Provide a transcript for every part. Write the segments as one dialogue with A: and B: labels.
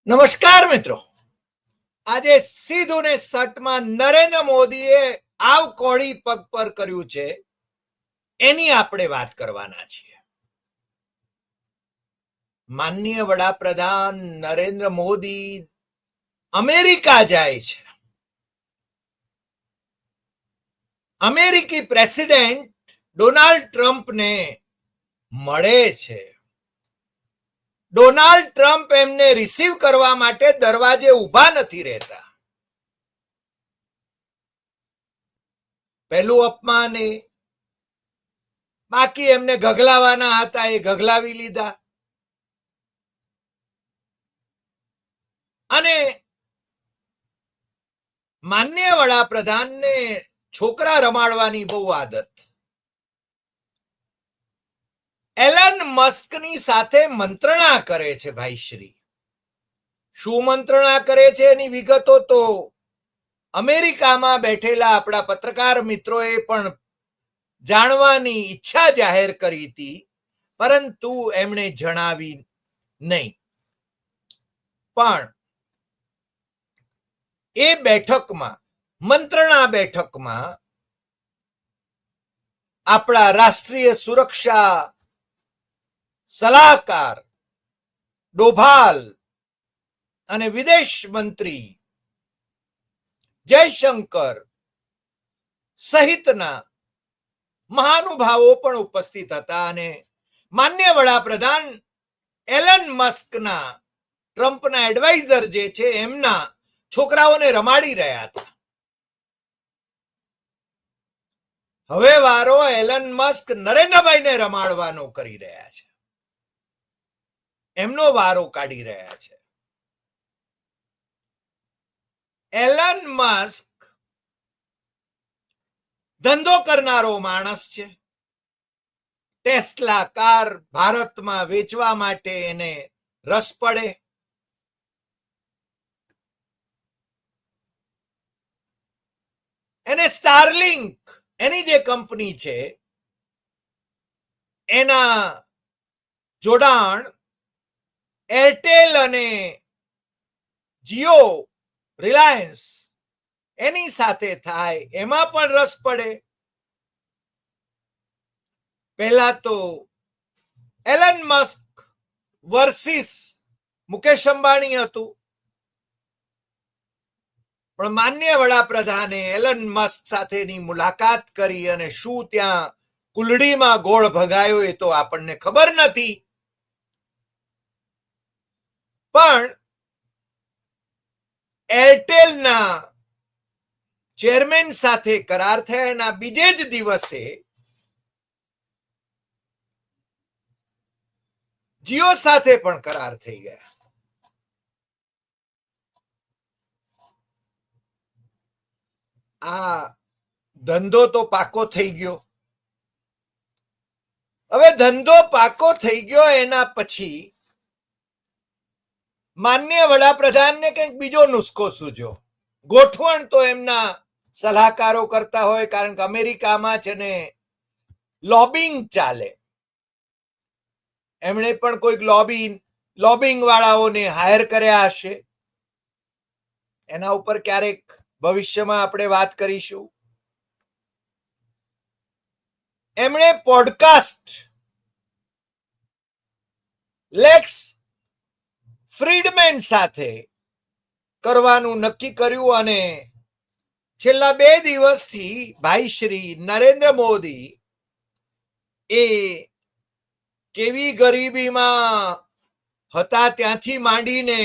A: નમસ્કાર મિત્રો, આજે સીધું ને સટમાં નરેન્દ્ર મોદીએ આવ કોળી પગ પર કર્યું છે એની આપણે વાત કરવાના છીએ. માનનીય વડાપ્રધાન નરેન્દ્ર મોદી અમેરિકા જાય છે. અમેરિકી પ્રેસિડેન્ટ ડોનાલ્ડ ટ્રમ્પને મળે છે. ડોનાલ્ડ ટ્રમ્પ એમને રિસીવ કરવા માટે દરવાજે ઊભા નથી રહેતા. પહેલું અપમાન એ, બાકી એમને ગગલાવાના હતા એ ગગલાવી લીધા, અને માનનીય વડાપ્રધાનને છોકરા રમાડવાની બહુ આદત. એલન મસ્કની સાથે મંત્રણા કરે છે ભાઈશ્રી. શું મંત્રણા કરે છે એની વિગતો તો અમેરિકામાં બેઠેલા આપણા પત્રકાર મિત્રોએ પણ જાણવાની ઈચ્છા જાહેર કરી હતી, પરંતુ એમણે જણાવી નહીં. પણ એ બેઠકમાં, મંત્રણા બેઠકમાં, આપણા રાષ્ટ્રીય સુરક્ષા સલાહકાર ડોભાલ અને વિદેશ મંત્રી જયશંકર સહિતના મહાનુભાવો પણ ઉપસ્થિત હતા, અને માન્ય વડાપ્રધાન એલન મસ્કના, ટ્રમ્પના એડવાઇઝર જે છે, એમના છોકરાઓને રમાડી રહ્યા હતા. હવે વારો એલન મસ્ક નરેન્દ્રભાઈને રમાડવાનો કરી રહ્યા છે, એમનો વારો કાઢી રહ્યા છે. એલન મસ્ક ધંધો કરનારો માણસ છે. ટેસ્લા કાર ભારતમાં વેચવા માટે એને રસ પડે. એને સ્ટારલિંક, એની જે કંપની છે, એના જોડાણ એરટેલ અને જીઓ, રિલાયન્સ એની સાથે થાય એમાં પણ રસ પડે. પહેલા તો Elon Musk versus Mukesh Ambani હતું, પણ માન્ય વડાપ્રધાને એલન મસ્ક સાથેની મુલાકાત કરી અને શું ત્યાં કુલડીમાં ગોળ ભગાયો એ તો આપણને ખબર નથી. પણ એરટેલના ચેરમેન સાથે કરાર થયા એના બીજે જ દિવસે જીઓ સાથે પણ કરાર થઈ ગયા. આ ધંધો તો પાકો થઈ ગયો. હવે ધંધો પાકો થઈ ગયો એના પછી માન્ય વડાપ્રધાનને કંઈક બીજો નુસ્ખો સૂજો. ગોઠવણ તો એમના સલાહકારો કરતા હોય, કારણ કે અમેરિકામાં છે ને લોબિંગ ચાલે. એમણે પણ કોઈક લોબિંગ વાળાઓને હાયર કર્યા હશે. એના ઉપર ક્યારેક ભવિષ્યમાં આપણે વાત કરીશું. એમણે પોડકાસ્ટ લેક્સ ફ્રીડમેન સાથે કરવાનું નક્કી કર્યું, અને છેલ્લા 2 દિવસથી ભાઈ શ્રી નરેન્દ્ર મોદી એ કેવી ગરીબીમાં હતા ત્યાંથી માંડીને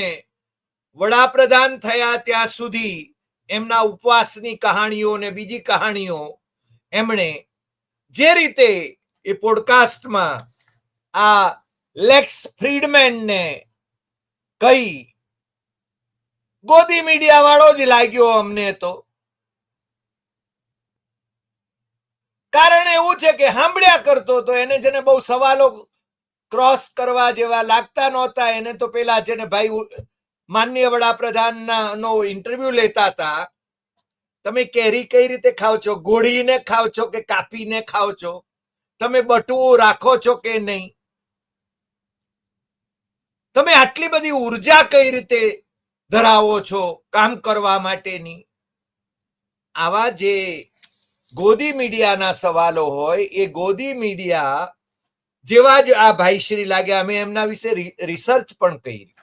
A: વડાપ્રધાન થયા ત્યાં સુધી એમના ઉપવાસની કહાણીઓ ને બીજી કહાણીઓ એમણે જે રીતે એ પોડકાસ્ટમાં આ લેક્સ ફ્રીડમેનને કહી, ગોદી મીડિયા વાળો જ લાગ્યો અમને તો. કારણ એવું છે કે સાંભળ્યા કરતો તો એને જેને બહુ સવાલો ક્રોસ કરવા જેવા લાગતા નહોતા, એને તો પેલા છે ને ભાઈ માનનીય વડાપ્રધાનના નો ઇન્ટરવ્યુ લેતા હતા. તમે કેરી કઈ રીતે ખાવ છો? ગોળીને ખાવ છો કે કાપીને ખાવ છો? તમે બટુઓ રાખો છો કે નહીં? તમે આટલી બધી ઉર્જા કઈ રીતે ધરાવો છો કામ કરવા માટેની? આવા જે ગોદી મીડિયાના સવાલો હોય એ ગોદી મીડિયા જેવા જ આ ભાઈશ્રી લાગ્યા. અમે એમના વિશે રિસર્ચ પણ કરી.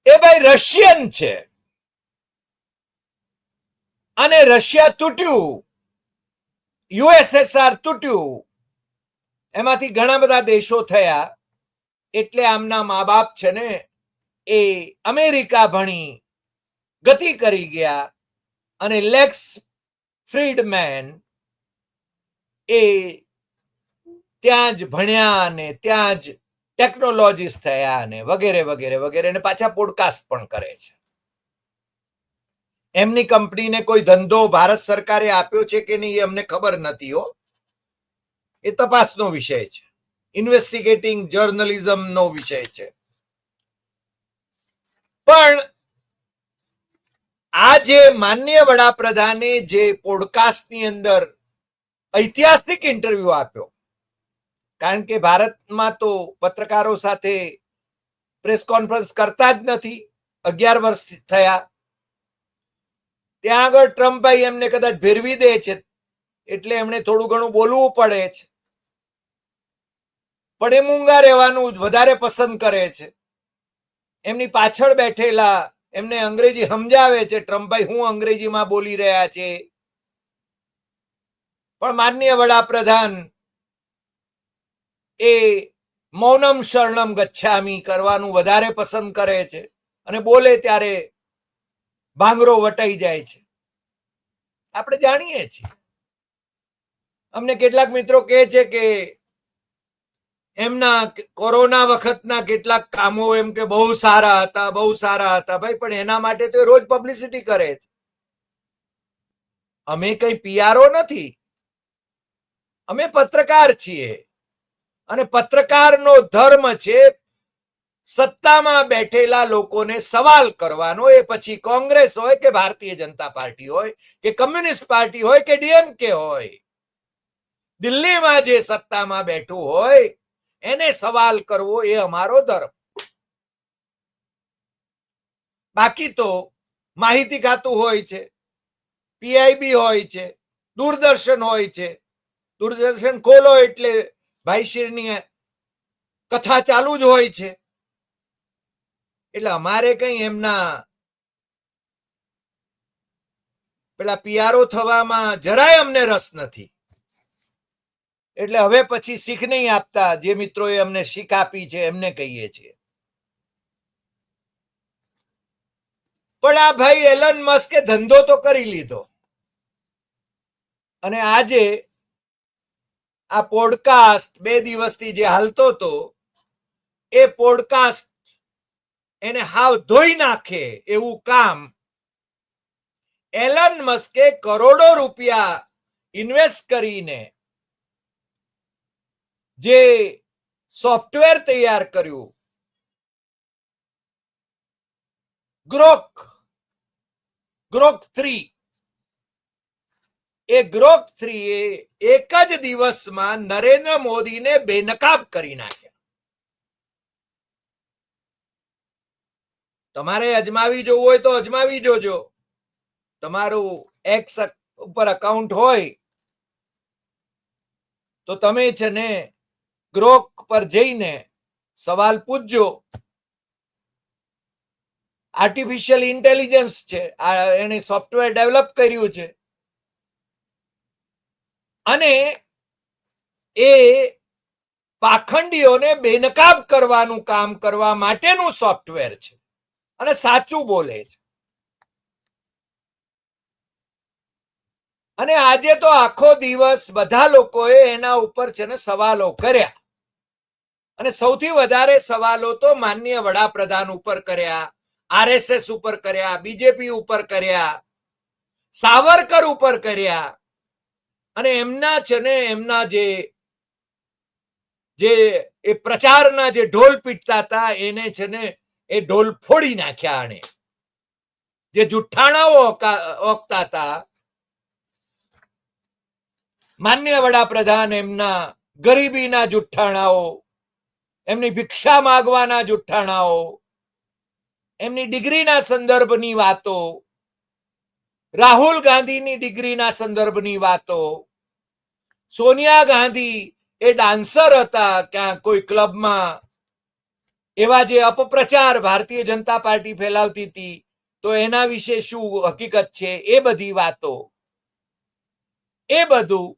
A: એ ભાઈ રશિયન છે અને રશિયા તૂટ્યું, યુએસએસઆર તૂટ્યું, એમાંથી ઘણા બધા દેશો થયા. એટલે આમના મા બાપ છે ને એ અમેરિકા ભણી ગતિ કરી ગયા અને લેક્સ ફ્રીડમેન એ ત્યાં જ ભણ્યા અને ત્યાં જ ટેકનોલોજીસ્ટ થયા અને વગેરે વગેરે વગેરે. અને પાછા પોડકાસ્ટ પણ કરે છે. એમની કંપનીને કોઈ ધંધો ભારત સરકારે આપ્યો છે કે નહીં એ અમને ખબર નથી હો. એ તપાસનો વિષય છે, ઇન્વેસ્ટિગેટિંગ જર્નલિઝમનો વિષય છે. પણ આ જે માનનીય વડાપ્રધાને જે પોડકાસ્ટની અંદર ઐતિહાસિક ઇન્ટરવ્યુ આપ્યો, કારણ કે ભારતમાં તો પત્રકારો સાથે પ્રેસ કોન્ફરન્સ કરતા જ નથી, 11 વર્ષ થયા. ત્યાં આગળ ટ્રમ્પભાઈ એમને કદાચ ભેરવી દે છે એટલે એમણે થોડું ઘણું બોલવું પડે છે, પણ એ મૂંગા રહેવાનું વધારે પસંદ કરે છે. એમની પાછળ બેઠેલા એમને અંગ્રેજી સમજાવે છે, ટ્રમ્પભાઈ હું અંગ્રેજીમાં બોલી રહ્યા છે, પણ માનનીય વડાપ્રધાન એ મૌનમ શરણમ ગચ્છામી કરવાનું વધારે પસંદ કરે છે અને બોલે ત્યારે ભાંગરો વટાઈ જાય છે. આપણે જાણીએ છીએ. અમને કેટલાક મિત્રો કહે છે કે એમના કોરોના વખતના કેટલાક કામો એમ કે બહુ સારા હતા, બહુ સારા હતા. ભાઈ પણ એના માટે તો રોજ પબ્લિસિટી કરે છે. અમે કઈ પીઆરઓ નથી, અમે પત્રકાર છીએ અને પત્રકારનો ધર્મ છે સત્તામાં બેઠેલા લોકોને સવાલ કરવાનો. એ પછી કોંગ્રેસ હોય કે ભારતીય જનતા પાર્ટી હોય કે કમ્યુનિસ્ટ પાર્ટી હોય કે ડીએમકે હોય, દિલ્હીમાં જે સત્તામાં બેઠું હોય એને સવાલ કરવો એ અમારો ધર્મ. બાકી તો માહિતી ખાતું હોય છે, પીઆઈબી હોય છે, દૂરદર્શન હોય છે. દૂરદર્શન ખોલો એટલે ભાઈશ્રીની કથા ચાલુ જ હોય છે. એટલે અમારે કઈ એમના પેલા પીઆરઓ થવામાં જરાય અમને રસ નથી. એટલે હવે પછી શીખ નહીં આપતા. જે મિત્રોએ અમને શીખ આપી છે એમને કહીએ છીએ. પણ આ ભાઈ એલન મસ્કે ધંધો તો કરી લીધો અને આજે આ પોડકાસ્ટ 2 દિવસથી જે હાલતો હતો એ પોડકાસ્ટ એને હાવ ધોઈ નાખે એવું કામ એલન મસ્કે કરોડો રૂપિયા ઇન્વેસ્ટ કરીને જે સોફ્ટવેર તૈયાર કર્યું, ગ્રોક 3, એ ગ્રોક 3 એ એક જ દિવસમાં નરેન્દ્ર મોદીને બેનકાબ કરી નાખ્યા. તમારે અજમાવી જોવું હોય તો અજમાવી જોજો. તમારું એક્સ ઉપર અકાઉન્ટ હોય તો તમે છે ને ગ્રોક પર જઈને સવાલ પૂછજો. આર્ટિફિશિયલ ઇન્ટેલિજન્સ છે, એને સોફ્ટવેર ડેવલપ કર્યું છે અને એ પાખંડીઓને બેનકાબ કરવાનું કામ કરવા માટેનું સોફ્ટવેર છે અને સાચું બોલે છે. અને આજે તો આખો દિવસ બધા લોકોએ એના ઉપર છે ને સવાલો કર્યા અને સૌથી વધારે સવાલો તો માનનીય વડાપ્રધાન ઉપર કર્યા, આરએસએસ ઉપર કર્યા, બીજેપી ઉપર કર્યા, સાવરકર ઉપર કર્યા. અને એમના છે ને એમના જે એ પ્રચારના જે ઢોલ પીટતા હતા એને છે ને એ ઢોલ ફોડી નાખ્યા. આને જે જુઠ્ઠાણાઓ ઓકતા હતા, માનનીય વડાપ્રધાન એમના ગરીબીના જુઠ્ઠાણાઓ, એમની ભિક્ષા માગવાના જુઠ્ઠાણાઓ, એમની ડિગ્રીના સંદર્ભની વાતો, રાહુલ ગાંધીની ડિગ્રીના સંદર્ભની વાતો, સોનિયા ગાંધી એ ડાન્સર હતા ક્યાં કોઈ ક્લબમાં, એવા જે અપપ્રચાર ભારતીય જનતા પાર્ટી ફેલાવતી હતી, તો એના વિશે શું હકીકત છે, એ બધી વાતો, એ બધું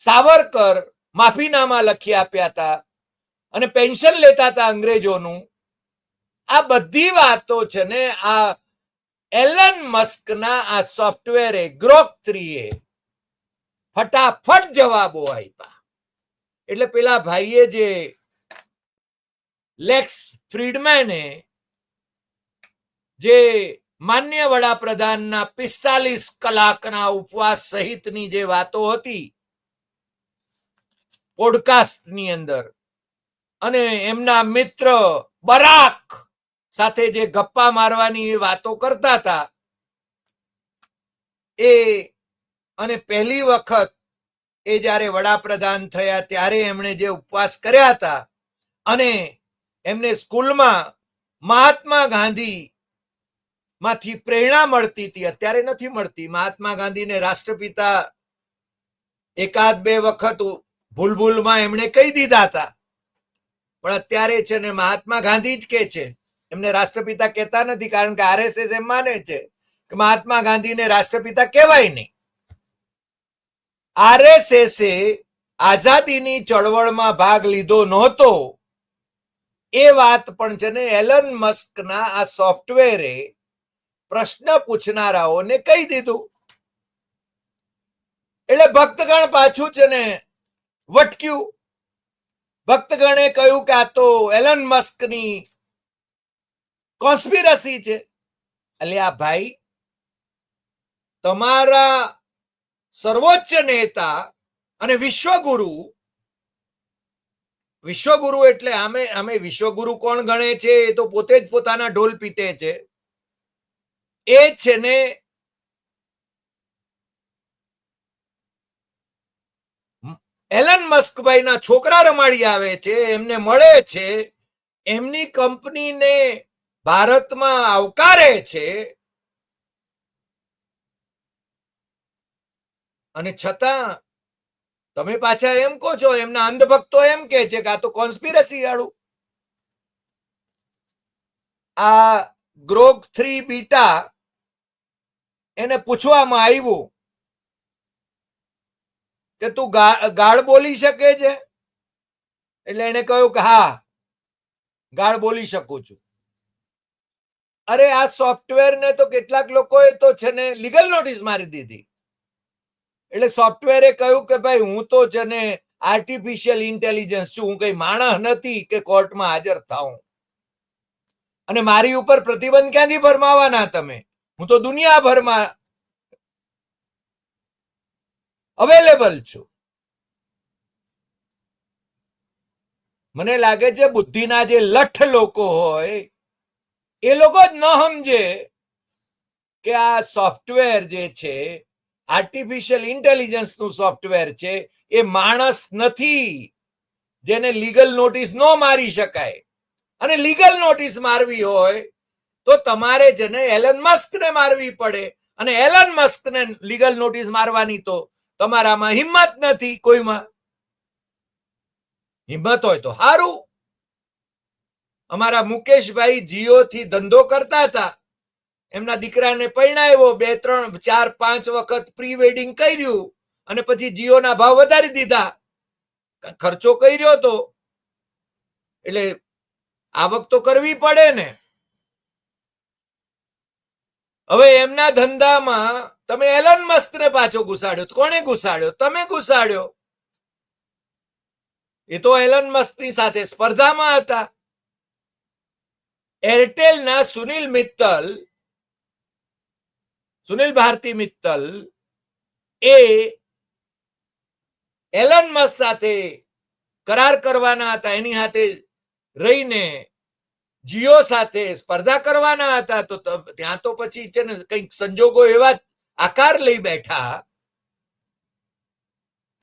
A: સાવરકર માફીનામા લખી આપ્યા હતા અને પેન્શન લેતા હતા અંગ્રેજોનું. આ બધી વાતો છે ને આ એલન મસ્કના આ સોફ્ટવેરે ગ્રોક 3 ફટાફટ જવાબો આપ્યા. એટલે પેલા ભાઈએ જે લેક્સ ફ્રીડમેને જે માન્ય વડાપ્રધાનના 45 કલાકના ઉપવાસ સહિતની જે વાતો હતી પોડકાસ્ટની અંદર, અને એમના મિત્ર બરાક સાથે જે ગપ્પા મારવાની વાતો કરતા હતા, એ અને પહેલી વખત એ જ્યારે વડાપ્રધાન થયા ત્યારે એમણે જે ઉપવાસ કર્યા હતા, અને એમને સ્કૂલમાં મહાત્મા ગાંધી માંથી પ્રેરણા મળતી હતી, અત્યારે નથી મળતી. મહાત્મા ગાંધીને રાષ્ટ્રપિતા એકાદ બે વખત ભૂલભૂલમાં એમણે કહી દીધા હતા, પણ અત્યારે છે ને મહાત્મા ગાંધી જ કે છે, એમને રાષ્ટ્રપિતા કહેતા નથી, કારણ કે આરએસએસ એમ માને છે કે મહાત્મા ગાંધીને રાષ્ટ્રપિતા કહેવાય નહીં. આરએસએસે આઝાદીની ચળવળમાં ભાગ લીધો નહોતો એ વાત પણ છે ને એલન મસ્કના આ સોફ્ટવેરે પ્રશ્ન પૂછનારાઓને કહી દીધું. એટલે ભક્તગણ પાછું છે ને વટક્યું. ભક્તગણે કહ્યું કે આ તો એલન મસ્કની કોન્સ્પિરસી છે. અલ્યા ભાઈ, તમારા સર્વોચ્ચ નેતા અને વિશ્વગુરુ એટલે અમે વિશ્વગુરુ કોણ ગણે છે એ તો પોતે જ પોતાના ઢોલ પીટે છે. એ છે ને એલન મસ્કભાઈના છોકરા રમાડી આવે છે, એમને મળે છે, એમની કંપનીને ભારતમાં આવકારે છે, અને છતાં તમે પાછા એમ કહો છો, એમના અંધભક્તો એમ કે છે કે આ તો કોન્સ્પિરસી વાળું. આ ગ્રોક 3 બીટા એને પૂછવામાં આવ્યું કે તું ગાળ બોલી શકે છે? એટલે એને કહ્યું કે હા, ગાળ બોલી શકું છું. અરે આ સોફ્ટવેર ને તો કેટલાક લોકોએ તો છે ને લીગલ નોટિસ મારી દીધી. એટલે સોફ્ટવેરે કહ્યું કે ભાઈ હું તો છે ને આર્ટિફિશિયલ ઇન્ટેલિજન્સ છું, હું કઈ માણસ નથી કે કોર્ટમાં હાજર થાઉં, અને મારી ઉપર પ્રતિબંધ ક્યાંથી ફરમાવાના તમે? હું તો દુનિયાભરમાં અવેલેબલ છું. મને લાગે છે બુદ્ધિના જે લઠ લોકો હોય એ લોકો જ ન સમજે કે આ સોફ્ટવેર જે છે આર્ટિફિશિયલ ઇન્ટેલિજન્સ નું સોફ્ટવેર છે, એ માણસ નથી જેને લીગલ નોટિસ ન મારી શકાય. અને લીગલ નોટિસ મારવી હોય તો તમારે જેને એલન મસ્કને મારવી પડે, અને એલન મસ્કને લીગલ નોટિસ મારવાની તો તમારામાં હિંમત નથી. કોઈમાં હિંમત હોય તો સારું. અમારા મુકેશભાઈ જીઓ થી ધંધો કરતા હતા, એમના દીકરાને પરણાવ્યો, 2, 3, 4, 5 વખત પ્રી વેડિંગ કર્યું, અને પછી જીઓના ભાવ વધારી દીધા. ખર્ચો કર્યો તો એટલે આવક તો કરવી પડે ને. હવે એમના ધંધામાં તમે એલન મસ્કને પાછો ઘુસાડ્યો. કોણે ઘુસાડ્યો? તમે ઘુસાડ્યો. એ તો એલન મસ્કની સાથે સ્પર્ધામાં હતા. એરટેલના સુનિલ ભારતી મિત્તલ એ એલન મસ્ક સાથે કરાર કરવાના હતા, એની સાથે રહીને જીઓ સાથે સ્પર્ધા કરવાના હતા. તો ત્યાં તો પછી છે ને કંઈક સંજોગો એવા આકાર લઈ બેઠા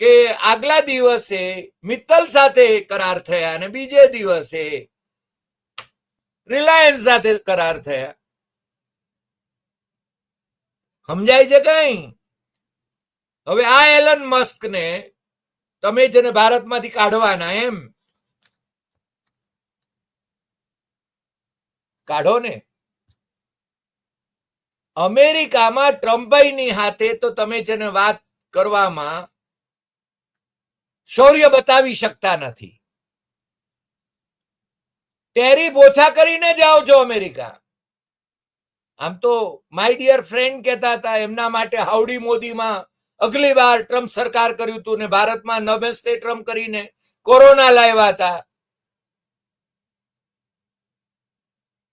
A: કે આગલા દિવસે મિત્તલ સાથે કરાર થયા અને બીજે દિવસે રિલાયન્સ સાથે કરાર થયા. સમજાય છે કઈ? હવે આ એલન મસ્ક ને તમે જેને ભારતમાંથી કાઢવાના એમ કાઢો ને. અમેરિકામાં ટ્રમ્પભાઈની હાથે તો તમે જેને વાત કરવામાં શૌર્ય બતાવી શકતા નથી. ટેરિફ ઓછા કરીને જાઓ છો અમેરિકા. આમ તો માય ડિયર ફ્રેન્ડ કહેતા હતા એમના માટે હાઉડી મોદીમાં અગલી વાર ટ્રમ્પ સરકાર કર્યું હતું ને ભારતમાં નમસ્તે ટ્રમ્પ કરીને કોરોના લાવ્યા હતા.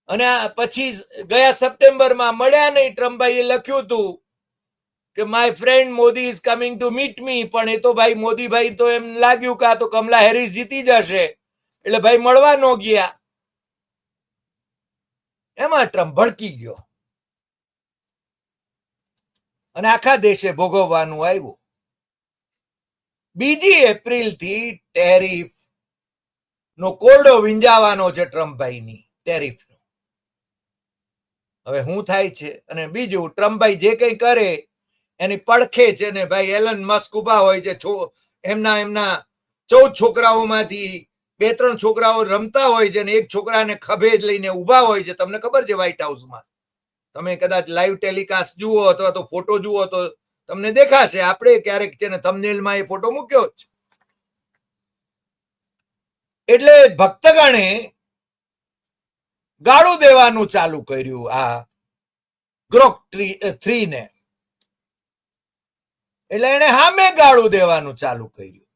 A: અને પછી ગયા સપ્ટેમ્બરમાં મળ્યા નહીં. ટ્રમ્પભાઈએ લખ્યું હતું કે my friend Modi is coming to meet મી, પણ એ તો ભાઈ મોદીભાઈ તો એમ લાગ્યું કે આ તો કમલા હેરિસ જીતી જશે એટલે ભાઈ મળવા ન ગયા. એમાં ટ્રમ્પ ભડકી ગયો અને આખા દેશે ભોગવવાનું આવ્યું. 2 એપ્રિલથી ટેરિફ નો કોરડો વિંજાવાનો છે ટ્રમ્પભાઈની ટેરિફ. હવે શું થાય છે? અને બીજું, ટ્રમ્પભાઈ જે કંઈ કરે એની પડખે છે ને ભાઈ એલન મસ્ક ઉભા હોય છે. એમના 14 છોકરાઓમાંથી 2-3 છોકરાઓ રમતા હોય છે ને એક છોકરાને ખભે જ લઈને ઉભા હોય છે. તમને ખબર છે વ્હાઇટ હાઉસમાં? તમે કદાચ લાઈવ ટેલિકાસ્ટ જુઓ અથવા તો ફોટો જુઓ તો તમને દેખાશે. આપણે ક્યારેક છે ને થંબનેલમાં એ ફોટો મૂક્યો જ. એટલે ભક્તગણે ગાળું દેવાનું ચાલુ કર્યું આ ગ્રોક 3 ને. એટલે એને સામે ગાળું દેવાનું ચાલુ કર્યું.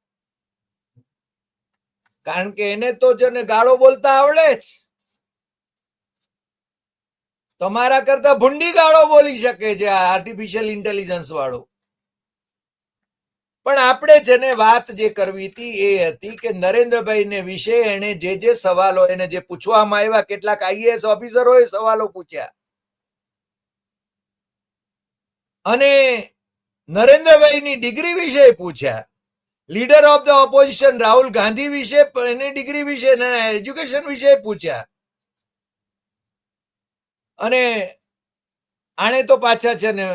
A: કારણ કે એને તો જેને ગાળો બોલતા આવડે જ. તમારા કરતા ભૂંડી ગાળો બોલી શકે છે આ આર્ટિફિશિયલ ઇન્ટેલિજન્સ વાળો. પણ આપણે જેને વાત જે કરવી હતી એ હતી કે નરેન્દ્રભાઈને વિશે એને જે સવાલો એને જે પૂછવામાં આવ્યા, કેટલાક આઈએએસ ઓફિસરોએ સવાલો પૂછ્યા અને નરેન્દ્રભાઈની ડિગ્રી વિશે પૂછ્યા. Leader of the opposition Rahul Gandhi વિશે, એની ડિગ્રી વિશે, એજ્યુકેશન વિશે પૂછ્યા. અને આને તો પાછા છે ને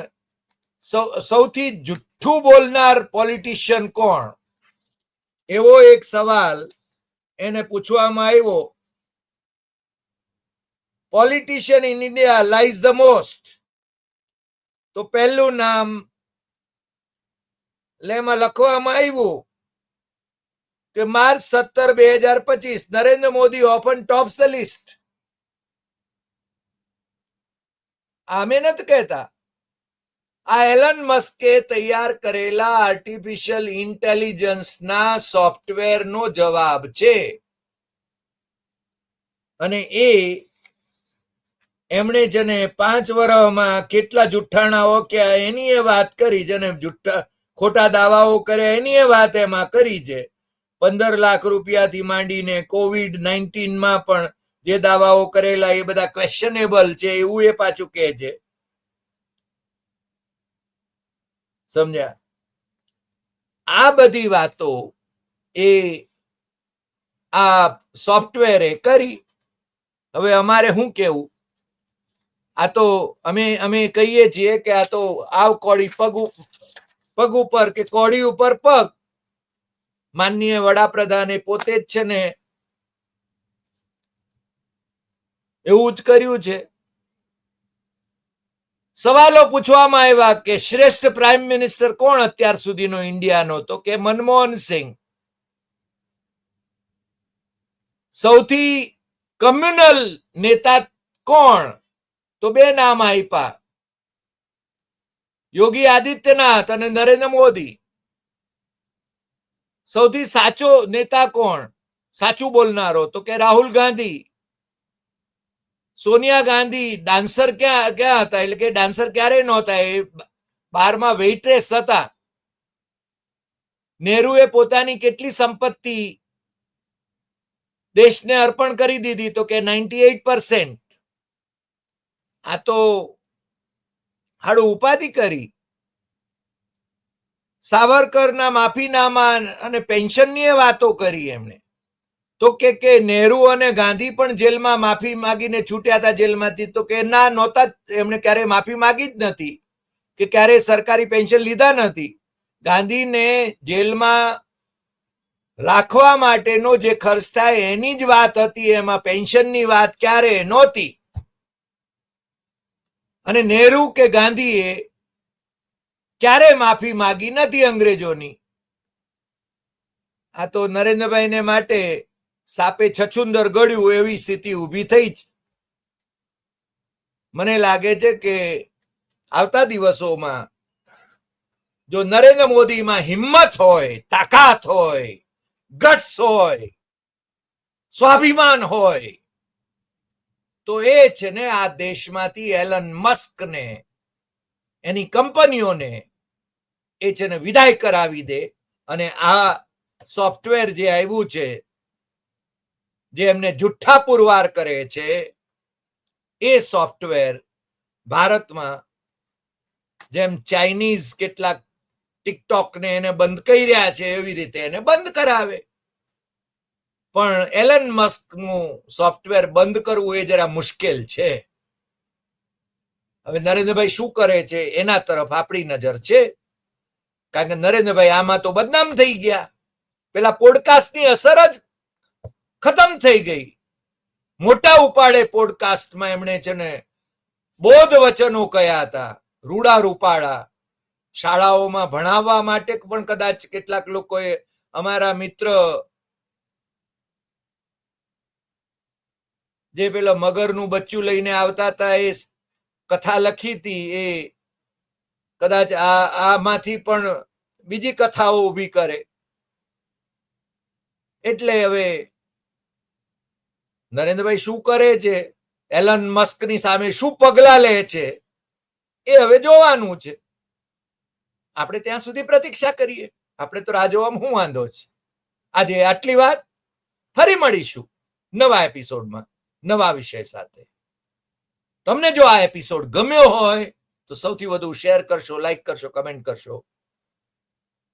A: સૌથી જુઠ્ઠું બોલનાર પોલિટિશિયન કોણ એવો એક સવાલ એને પૂછવામાં આવ્યો. Politician in India lies the most. તો પહેલું નામ એમાં લખવામાં આવ્યું કે March 17, 2025 Narendra Modi often tops the list. આમે નથી કહેતા, આ એલન મસ્કે તૈયાર કરેલા આર્ટિફિશિયલ ઇન્ટેલિજન્સના સોફ્ટવેરનો જવાબ છે. અને એમણે જેને 5 વર્ષમાં કેટલા જુઠ્ઠાણાઓ ક્યાં એની એ વાત કરી, જેને ખોટા દાવાઓ કર્યા એની એ વાત એમાં કરી છે. 15 લાખ રૂપિયાથી માંડીને COVID-19 માં પણ જે દાવાઓ કરેલા એ બધા ક્વેશ્ચનેબલ છે એવું એ પાછું કહે છે. સમજ્યા? આ બધી વાતો એ આ સોફ્ટવેરે કરી. હવે અમારે શું કેવું? આ તો અમે કહીએ છીએ કે આ તો આવ કોડી પગ ઉપર કે કોડી ઉપર પગ. માનનીય વડાપ્રધાને પોતે જ છે ને એવું જ કર્યું છે. સવાલો પૂછવામાં આવ્યા કે શ્રેષ્ઠ પ્રાઇમ મિનિસ્ટર કોણ અત્યાર સુધીનો ઇન્ડિયાનો? તો કે મનમોહન સિંહ. સૌથી કમ્યુનલ નેતા કોણ? તો 2 નામ આપ્યા, યોગી આદિત્યનાથ અને નરેન્દ્ર મોદી. સૌથી સાચો નેતા કોણ, સાચું બોલનારો? તો કે રાહુલ ગાંધી. સોનિયા ગાંધી ડાન્સર ક્યાં હતા? એટલે કે ડાન્સર ક્યારેય નહોતા, એ બહારમાં વેઇટ્રેસ હતા. નહેરુએ પોતાની કેટલી સંપત્તિ દેશને અર્પણ કરી દીધી? તો કે 98%. આ તો હાડું ઉપાધિ કરી. સાવરકરના માફીનામા અને પેન્શનની વાતો કરી એમણે, તો કે નહેરુ અને ગાંધી પણ જેલમાં માફી માંગીને છૂટ્યા હતા જેલમાંથી, તો કે ના નહોતા, એમણે ક્યારે માફી માંગી જ નથી કે ક્યારે સરકારી પેન્શન લીધા નથી. ગાંધીને જેલમાં રાખવા માટેનો જે ખર્ચ થાય એની જ વાત હતી, એમાં પેન્શનની વાત ક્યારે નહોતી. અને નહેરુ કે ગાંધીએ ક્યારે માફી માંગી નથી અંગ્રેજોની. આ તો નરેન્દ્રભાઈને માટે સાપે છછુંદર ગળ્યું એવી સ્થિતિ ઊભી થઈ જ. મને લાગે છે કે આવતા દિવસોમાં જો નરેન્દ્ર મોદીમાં હિંમત હોય, તાકાત હોય, ગટ્સ હોય, સ્વાભિમાન હોય, તો એ છે ને આ દેશમાંથી એલન મસ્કને, એની કંપનીઓને એ છે ને વિદાય કરાવી દે. અને આ સોફ્ટવેર જે આવ્યું છે, જે એમને જુઠ્ઠા પુરવાર કરે છે, એ સોફ્ટવેર ભારતમાં જેમ ચાઇનીઝ કેટલાક ટિકટોક ને એને બંધ કરી રહ્યા છે એવી રીતે એને બંધ કરાવે. પણ એલન મસ્ક નું સોફ્ટવેર બંધ કરવું એ જરા મુશ્કેલ છે. હવે નરેન્દ્રભાઈ શું કરે છે એના તરફ આપણી નજર છે, કારણ કે નરેન્દ્રભાઈ આમાં તો બદનામ થઈ ગયા. પેલા પોડકાસ્ટની અસર જ ખતમ થઈ ગઈ. મોટા ઉપાડે પોડકાસ્ટમાં એમણે છે ને બોધ વચનો કયા હતા, રૂડા રૂપાળા. શાળાઓમાં ભણાવવા માટે પણ કદાચ કેટલાક લોકોએ, અમારા મિત્ર જે પેલો મગરનું બચ્ચું લઈને આવતા હતા એ કથા લખી હતી, એ કદાચ આમાંથી પણ બીજી કથાઓ ઊભી કરે. એટલે હવે નરેન્દ્રભાઈ શું કરે છે, એલન મસ્કની સામે શું પગલા લે છે, એ હવે જોવાનું છે. આપણે ત્યાં સુધી પ્રતીક્ષા કરીએ. આપણે તો રાહ જોવામાં શું વાંધો છે. આજે આટલી વાત. ફરી મળીશું નવા એપિસોડમાં નવા વિષય સાથે. તમને જો આ એપિસોડ ગમ્યો હોય તો સૌથી વધુ શેર કરશો, લાઈક કરશો, કમેન્ટ કરશો.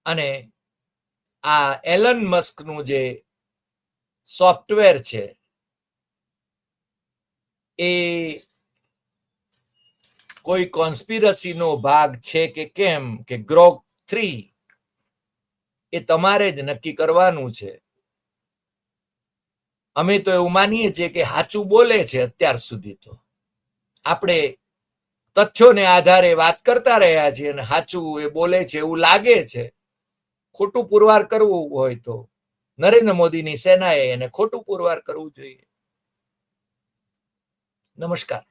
A: અને આ એલન મસ્કનું જે સોફ્ટવેર છે એ કોઈ કોન્સ્પિરસીનો ભાગ છે કે કેમ, કે ગ્રોક 3, એ તમારે જ નક્કી કરવાનું છે. અમે તો એવું માનીએ છીએ કે સાચું બોલે છે. અત્યાર સુધી તો આપણે તથ્યોને આધારે વાત કરતા રહ્યા છીએ અને સાચું એ બોલે છે એવું લાગે છે. ખોટું પુરવાર કરવું હોય તો નરેન્દ્ર મોદીની સેનાએ એને ખોટું પુરવાર કરવું જોઈએ. નમસ્કાર.